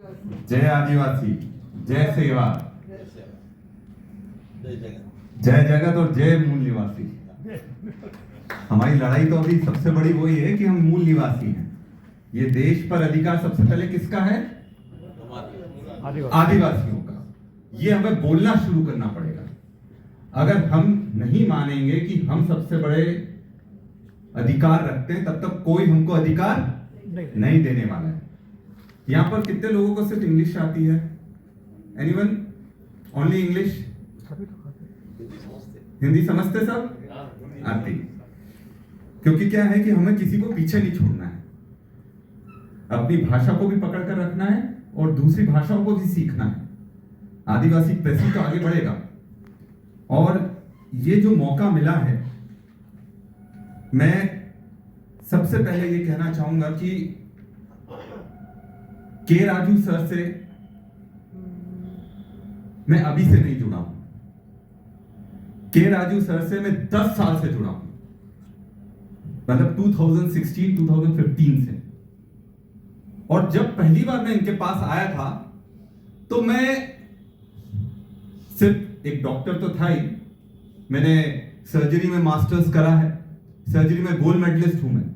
जय आदिवासी, जय सेवा, जय जगत और जय मूल निवासी। हमारी लड़ाई तो अभी सबसे बड़ी वही है कि हम मूल निवासी हैं। ये देश पर अधिकार सबसे पहले किसका है? आदिवासियों का। ये हमें बोलना शुरू करना पड़ेगा। अगर हम नहीं मानेंगे कि हम सबसे बड़े अधिकार रखते हैं, तब तक कोई हमको अधिकार नहीं देने वाला है। यहां पर कितने लोगों को सिर्फ इंग्लिश आती है? एनीवन? Only English? हिंदी समझते सब? आती। क्योंकि क्या है कि हमें किसी को पीछे नहीं छोड़ना है, अपनी भाषा को भी पकड़ कर रखना है और दूसरी भाषाओं को भी सीखना है। आदिवासी तैसी तो आगे बढ़ेगा। और ये जो मौका मिला है, मैं सबसे पहले ये कहना चाहूंगा कि के राजू सर से मैं अभी से नहीं जुड़ा हूं। के राजू सर से मैं 10 साल से जुड़ा हूं, मतलब 2016-2015 से। और जब पहली बार मैं इनके पास आया था तो मैं सिर्फ एक डॉक्टर तो था ही, मैंने सर्जरी में मास्टर्स करा है, सर्जरी में गोल्ड मेडलिस्ट हूं मैं,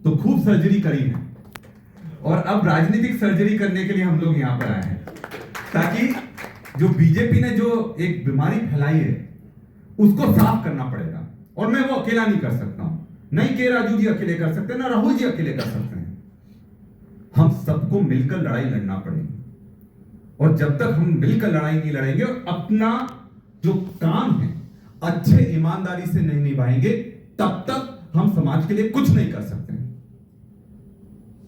तो खूब सर्जरी करी है। और अब राजनीतिक सर्जरी करने के लिए हम लोग यहां पर आए हैं, ताकि जो बीजेपी ने जो एक बीमारी फैलाई है उसको साफ करना पड़ेगा। और मैं वो अकेला नहीं कर सकता हूं, नहीं के राजू जी अकेले कर सकते, ना राहुल जी अकेले कर सकते हैं। हम सबको मिलकर लड़ाई लड़ना पड़ेगी। और जब तक हम मिलकर लड़ाई नहीं लड़ेंगे और अपना जो काम है अच्छे ईमानदारी से नहीं निभाएंगे, तब तक हम समाज के लिए कुछ नहीं कर सकते।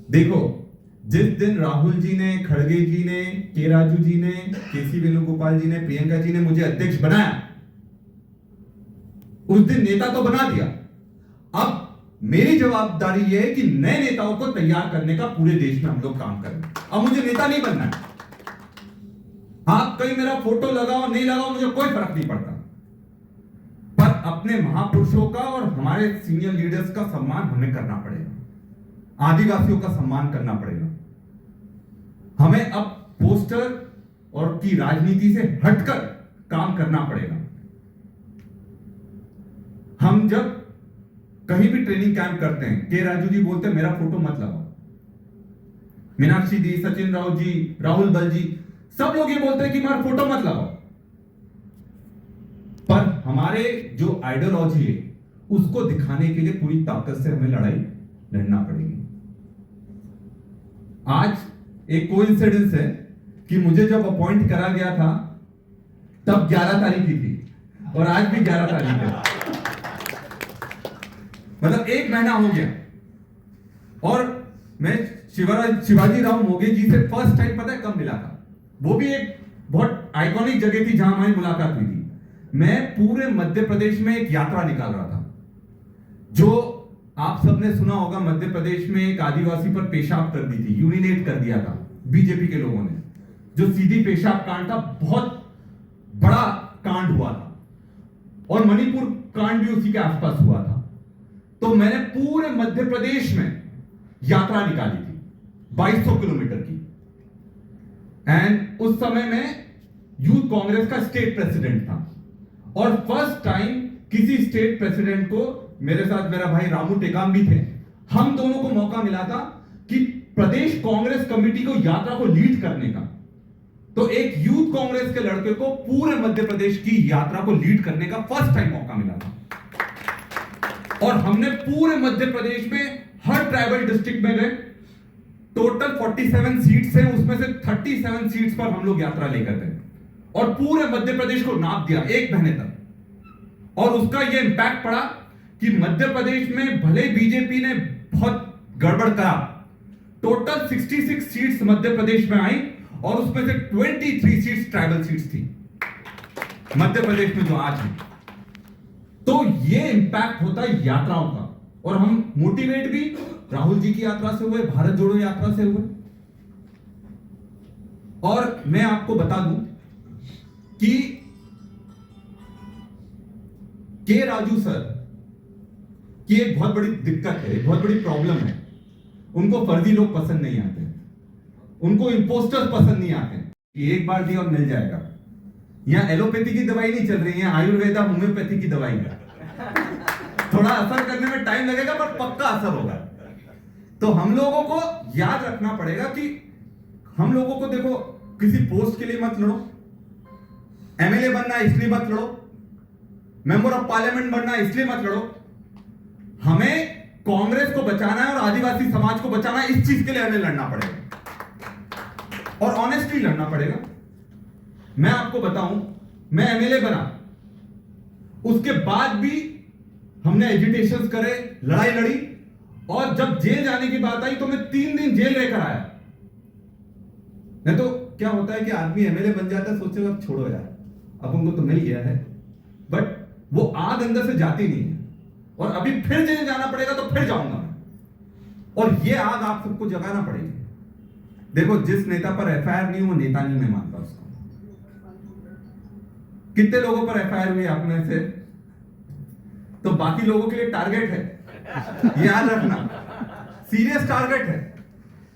देखो, जिस दिन राहुल जी ने, खड़गे जी ने, के राजू जी ने, केसी वेणुगोपाल जी ने, प्रियंका जी ने मुझे अध्यक्ष बनाया, उस दिन नेता तो बना दिया। अब मेरी जवाबदारी यह है कि नए नेताओं को तैयार करने का पूरे देश में हम लोग काम करें। अब मुझे नेता नहीं बनना है। आप कहीं मेरा फोटो लगाओ नहीं लगाओ, मुझे कोई फर्क नहीं पड़ता, पर अपने महापुरुषों का और हमारे सीनियर लीडर्स का सम्मान हमें करना पड़ेगा, आदिवासियों का सम्मान करना पड़ेगा। हमें अब पोस्टर और की राजनीति से हटकर काम करना पड़ेगा। हम जब कहीं भी ट्रेनिंग कैंप करते हैं, के राजू जी बोलते हैं मेरा फोटो मत लगाओ, मीनाक्षी दी, सचिन राव जी, राहुल बल जी, सब लोग ये बोलते हैं कि मेरा फोटो मत लगाओ। पर हमारे जो आइडियोलॉजी है उसको दिखाने के लिए पूरी ताकत से हमें लड़ाई लड़ना पड़ेगी। आज एक कोइंसिडेंस है कि मुझे जब अपॉइंट करा गया था तब 11 तारीख ही थी और आज भी 11 तारीख है, मतलब 1 महीना हो गया। और मैं शिवाजी राव मोगे जी से फर्स्ट टाइम पता है कब मिला था? वो भी एक बहुत आइकॉनिक जगह थी जहां हमारी मुलाकात हुई थी। मैं पूरे मध्य प्रदेश में एक यात्रा निकाल रहा था। जो आप सबने सुना होगा, मध्य प्रदेश में एक आदिवासी पर पेशाब कर दी थी, यूरिनेट कर दिया था बीजेपी के लोगों ने, जो सीधी पेशाब कांड था, बहुत बड़ा कांड हुआ था। और मणिपुर कांड भी उसी के आसपास हुआ था। तो मैंने पूरे मध्य प्रदेश में यात्रा निकाली थी 2200 किलोमीटर की। एंड उस समय में यूथ कांग्रेस का स्टेट प्रेसिडेंट था। और फर्स्ट टाइम किसी स्टेट प्रेसिडेंट को, मेरे साथ मेरा भाई रामू टेकाम भी थे, हम दोनों को मौका मिला था कि प्रदेश कांग्रेस कमेटी को यात्रा को लीड करने का। तो एक यूथ कांग्रेस के लड़के को पूरे मध्य प्रदेश की यात्रा को लीड करने का फर्स्ट टाइम मौका मिला था। और हमने पूरे मध्य प्रदेश में हर ट्राइबल डिस्ट्रिक्ट में गए। टोटल 47 सीट्स हैं, उसमें से 37 सीट्स पर हम लोग यात्रा लेकर गए और पूरे मध्य प्रदेश को नाप दिया 1 महीने तक। और उसका यह इंपैक्ट पड़ा कि मध्य प्रदेश में भले बीजेपी ने बहुत गड़बड़ करा, टोटल 66 सीट्स मध्य प्रदेश में आई और उसमें से 23 सीट्स ट्राइबल सीट्स थी मध्य प्रदेश में जो आज है। तो ये इंपैक्ट होता है यात्राओं का। और हम मोटिवेट भी राहुल जी की यात्रा से हुए, भारत जोड़ो यात्रा से हुए। और मैं आपको बता दूं कि के राजू सर की एक बहुत बड़ी दिक्कत है, एक बहुत बड़ी प्रॉब्लम है। उनको फर्जी लोग पसंद नहीं आते। उनको इम्पोस्टर्स पसंद नहीं आते कि एक बार दिया और मिल जाएगा। यहाँ एलोपैथी की दवाई नहीं चल रही है, आयुर्वेदा होम्योपैथी की दवाई है। थोड़ा असर करने में टाइम लगेगा पर पक्का असर होगा। तो हम लोगों को याद रखना पड़ेगा कि हम लोगों को देखो, किसी पोस्ट के लिए मत लड़ो, एमएलए बनना है इसलिए मत लड़ो, मेंबर ऑफ पार्लियामेंट बनना है इसलिए मत लड़ो। हमें कांग्रेस को बचाना है और आदिवासी समाज को बचाना है, इस चीज के लिए हमें लड़ना पड़ेगा और ऑनेस्टली लड़ना पड़ेगा। मैं आपको बताऊं, मैं एमएलए बना, उसके बाद भी हमने एजिटेशंस करे, लड़ाई लड़ी, और जब जेल जाने की बात आई तो मैं 3 दिन जेल रहकर आया। नहीं तो क्या होता है कि आदमी एमएलए बन जाता है, सोचेगा छोड़ो यार, अब उनको तो मिल गया है, बट वो आग अंदर से जाती नहीं है। और अभी फिर जेल जाना पड़ेगा तो फिर जाऊंगा मैं, और ये आग आप सबको जगाना पड़ेगी। देखो, जिस नेता पर एफआईआर नहीं, वो नेता नहीं मैं मानता उसको। कितने लोगों पर एफआईआर हुई आप में से? तो बाकी लोगों के लिए टारगेट है, याद रखना, सीरियस टारगेट है।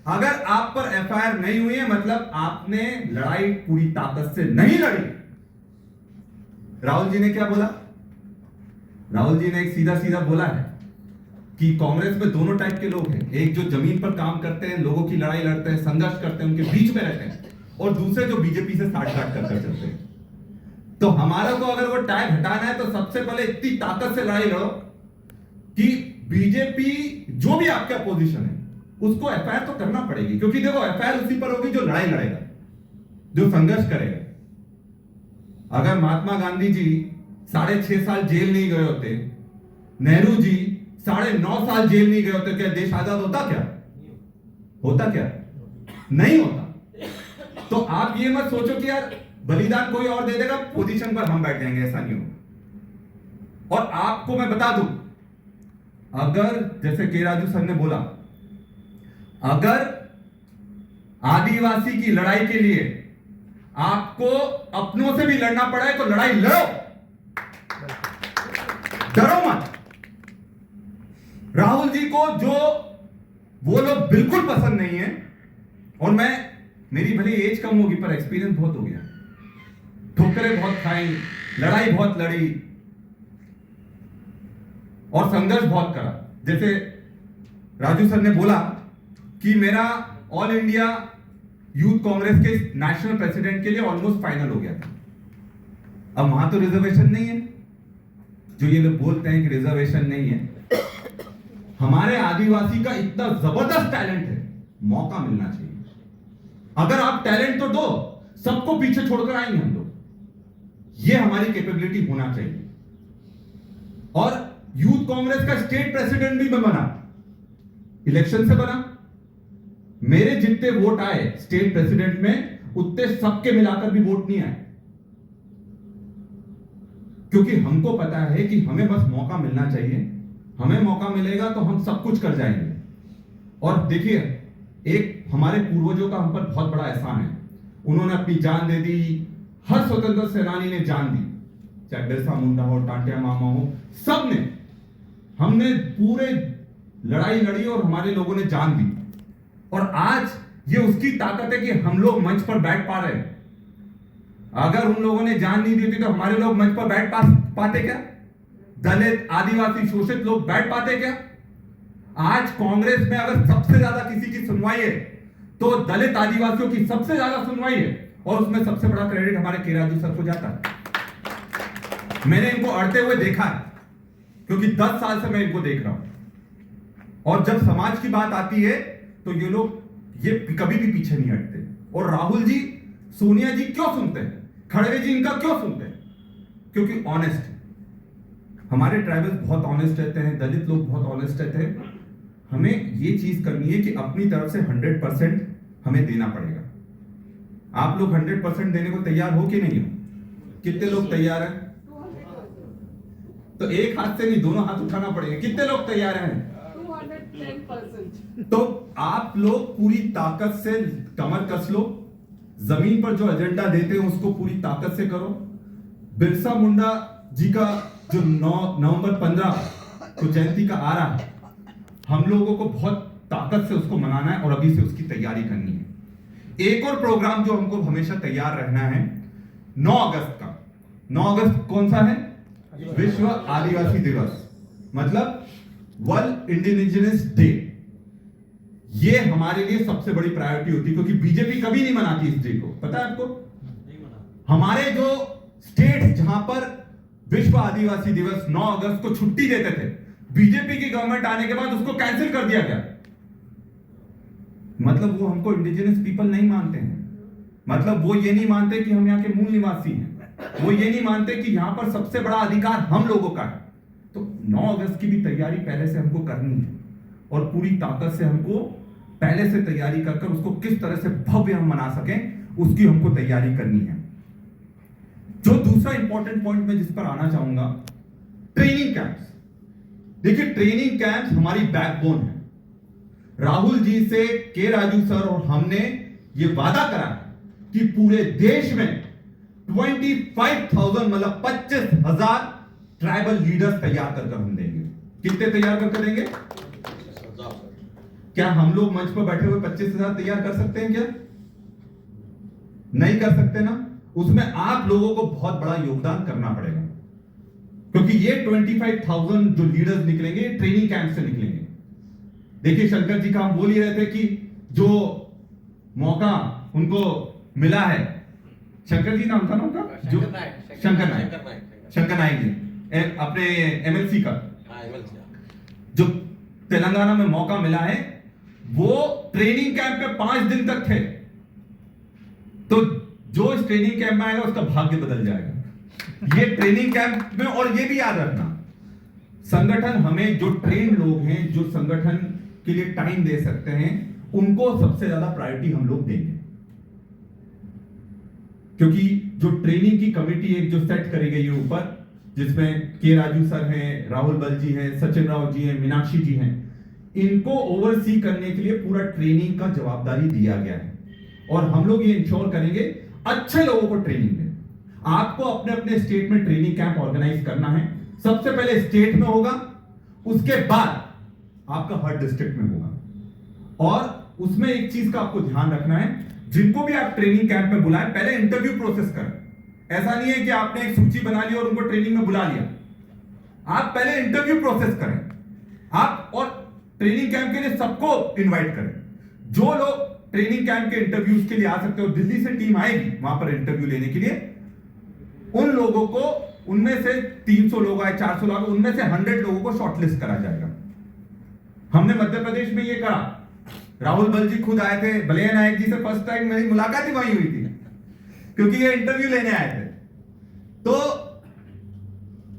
अगर आप पर एफआईआर नहीं हुई है मतलब आपने लड़ाई पूरी ताकत से नहीं लड़ी। राहुल जी ने क्या बोला? राहुल जी ने एक सीधा सीधा बोला है कि कांग्रेस में दोनों टाइप के लोग हैं, एक जो जमीन पर काम करते हैं, लोगों की लड़ाई लड़ते हैं, संघर्ष करते हैं, उनके बीच में रहते हैं, और दूसरे जो बीजेपी से साठ-गांठ कर चलते हैं। तो हमारा को अगर वो टैग हटाना है तो सबसे पहले इतनी ताकत से लड़ाई लड़ो कि बीजेपी जो भी आपके अपोजिशन है उसको एफआईआर तो करना पड़ेगी, क्योंकि देखो एफआईआर उसी पर होगी जो लड़ाई लड़ेगा, जो संघर्ष करेगा। अगर महात्मा गांधी जी 6.5 साल जेल नहीं गए होते, नेहरू जी 9.5 साल जेल नहीं गए होते, क्या देश आजाद होता? क्या होता? क्या नहीं होता। तो आप ये मत सोचो कि यार बलिदान कोई और दे देगा, पोजीशन पर हम बैठ जाएंगे, ऐसा नहीं होगा। और आपको मैं बता दूं, अगर जैसे के राजू सर ने बोला, अगर आदिवासी की लड़ाई के लिए आपको अपनों से भी लड़ना पड़ा है तो लड़ाई लड़ो, डरो मत। राहुल जी को जो वो लोग बिल्कुल पसंद नहीं है, और मेरी भले एज कम होगी पर एक्सपीरियंस बहुत हो गया, ठोकरें बहुत खाई, लड़ाई बहुत लड़ी और संघर्ष बहुत करा। जैसे राजू सर ने बोला कि मेरा ऑल इंडिया यूथ कांग्रेस के नेशनल प्रेसिडेंट के लिए ऑलमोस्ट फाइनल हो गया था। अब वहां तो रिजर्वेशन नहीं है, जो ये लोग बोलते हैं कि रिजर्वेशन नहीं है। हमारे आदिवासी का इतना जबरदस्त टैलेंट है, मौका मिलना चाहिए। अगर आप टैलेंट तो दो, सबको पीछे छोड़कर आएंगे हम लोग। ये हमारी कैपेबिलिटी होना चाहिए। और यूथ कांग्रेस का स्टेट प्रेसिडेंट भी मैं बना, इलेक्शन से बना। मेरे जितने वोट आए स्टेट प्रेसिडेंट में, उतने सबके मिलाकर भी वोट नहीं आए, क्योंकि हमको पता है कि हमें बस मौका मिलना चाहिए। हमें मौका मिलेगा तो हम सब कुछ कर जाएंगे। और देखिए, एक हमारे पूर्वजों का हम पर बहुत बड़ा एहसान है, उन्होंने अपनी जान दे दी, हर स्वतंत्र सेनानी ने जान दी, चाहे बिरसा मुंडा हो, टांटिया मामा हो, सब ने, हमने पूरे लड़ाई लड़ी और हमारे लोगों ने जान दी। और आज ये उसकी ताकत है कि हम लोग मंच पर बैठ पा रहे हैं। अगर उन लोगों ने जान नहीं दी थी तो हमारे लोग मंच पर बैठ पाते क्या? दलित, आदिवासी, शोषित लोग बैठ पाते क्या? आज कांग्रेस में अगर सबसे ज्यादा किसी की सुनवाई है तो दलित आदिवासियों की सबसे ज्यादा सुनवाई है, और उसमें सबसे बड़ा क्रेडिट हमारे के राजू सर को जाता है। मैंने इनको अड़ते हुए देखा है, क्योंकि 10 साल से मैं इनको देख रहा हूं। और जब समाज की बात आती है तो ये लोग ये कभी भी पीछे नहीं हटते। और राहुल जी, सोनिया जी क्यों सुनते हैं, खड़गे जी इनका क्यों सुनते हैं? क्योंकि ऑनेस्ट है। हमारे ट्राइबल्स बहुत ऑनेस्ट रहते हैं, दलित लोग बहुत ऑनेस्ट रहते हैं। हमें ये चीज करनी है कि अपनी तरफ से 100% हमें देना पड़ेगा। आप लोग 100% देने को तैयार हो कि नहीं हो? कितने लोग तैयार हैं? तो एक हाथ से नहीं, दोनों हाथ उठाना पड़ेगा। कितने लोग तैयार हैं? 210%। तो आप लोग पूरी ताकत से कमर कस लो, जमीन पर जो एजेंडा देते हैं उसको पूरी ताकत से करो। बिरसा मुंडा जी का जो 9 नवंबर 15 को जयंती का आ रहा है, हम लोगों को बहुत ताकत से उसको मनाना है और अभी से उसकी तैयारी करनी है। एक और प्रोग्राम जो हमको हमेशा तैयार रहना है, 9 अगस्त का। 9 अगस्त कौन सा है? विश्व आदिवासी दिवस, मतलब वर्ल्ड इंडिजिनस डे। ये हमारे लिए सबसे बड़ी प्रायोरिटी होती है, क्योंकि बीजेपी कभी नहीं मनाती इस डे को, पता है आपको? नहीं मना। हमारे जो स्टेट जहां पर विश्व आदिवासी दिवस 9 अगस्त को छुट्टी देते थे, बीजेपी की गवर्नमेंट आने के बाद उसको कैंसिल कर दिया गया। मतलब वो हमको इंडिजिनस पीपल नहीं मानते हैं, मतलब वो ये नहीं मानते कि हम यहाँ के मूल निवासी हैं, वो ये नहीं मानते कि यहां पर सबसे बड़ा अधिकार हम लोगों का है। तो 9 अगस्त की भी तैयारी पहले से हमको करनी है, और पूरी ताकत से हमको पहले से तैयारी कर उसको किस तरह से भव्य हम मना सकें, उसकी हमको तैयारी करनी है। जो दूसरा इंपॉर्टेंट पॉइंट मैं जिस पर आना चाहूंगा, ट्रेनिंग कैंप्स। देखिए, ट्रेनिंग कैंप्स हमारी बैकबोन है। राहुल जी से के राजू सर और हमने ये वादा करा कि पूरे देश में 25,000 मतलब 25,000 ट्राइबल लीडर्स तैयार कर हम देंगे। कितने तैयार करके देंगे? क्या हम लोग मंच पर बैठे हुए 25,000 तैयार कर सकते हैं क्या? नहीं कर सकते ना। उसमें आप लोगों को बहुत बड़ा योगदान करना पड़ेगा, क्योंकि ये 25,000 जो लीडर्स निकलेंगे ट्रेनिंग कैंप से निकलेंगे। देखिए, शंकर जी का हम बोल ही रहे थे कि जो मौका उनको मिला है, शंकर जी नाम था ना उनका, जो शंकर नायक जी अपने एमएलसी का, जो तेलंगाना में मौका मिला है, वो ट्रेनिंग कैंप में 5 दिन तक थे। तो जो इस ट्रेनिंग कैंप में आएगा उसका भाग्य बदल जाएगा, ये ट्रेनिंग कैंप में। और ये भी याद रखना, संगठन हमें जो ट्रेन लोग हैं, जो संगठन के लिए टाइम दे सकते हैं, उनको सबसे ज्यादा प्रायोरिटी हम लोग देंगे, क्योंकि जो ट्रेनिंग की कमेटी एक जो सेट करी गई है ऊपर, जिसमें के राजू सर हैं, राहुल बल जी हैं, सचिन राव जी हैं, मीनाक्षी जी हैं, इनको ओवरसी करने के लिए पूरा ट्रेनिंग का जवाबदारी दिया गया है। और हम लोग ये इंश्योर करेंगे अच्छे लोगों को ट्रेनिंग दें। आपको अपने अपने स्टेट में ट्रेनिंग कैंप ऑर्गेनाइज करना है। सबसे पहले स्टेट में होगा, उसके बाद आपका हर डिस्ट्रिक्ट में होगा। और उसमें एक चीज का आपको ध्यान रखना है, जिनको भी आप ट्रेनिंग कैंप में बुलाएं, पहले इंटरव्यू प्रोसेस करें। ऐसा नहीं है कि आपने एक सूची बना ली और उनको ट्रेनिंग में बुला लिया। आप पहले इंटरव्यू प्रोसेस करें आप, और ट्रेनिंग कैंप के लिए सबको इनवाइट करें। जो लोग ट्रेनिंग कैंप के इंटरव्यूज के लिए आ सकते हो, दिल्ली से टीम आएगी वहां पर इंटरव्यू लेने के लिए, उन लोगों को, उनमें से 300 लोग आए, 400 लोग, उनमें से 100 लोगों को शॉर्टलिस्ट करा जाएगा। हमने मध्य प्रदेश में ये करा, राहुल बल जी खुद आए थे, बलिया नायक जी से फर्स्ट टाइम मेरी मुलाकात ही वहीं हुई थी, क्योंकि ये इंटरव्यू लेने आए थे। तो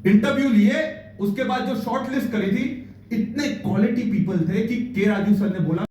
इंटरव्यू लिए, उसके बाद जो शॉर्टलिस्ट करी थी, इतने क्वालिटी पीपल थे कि के राजू सर ने बोला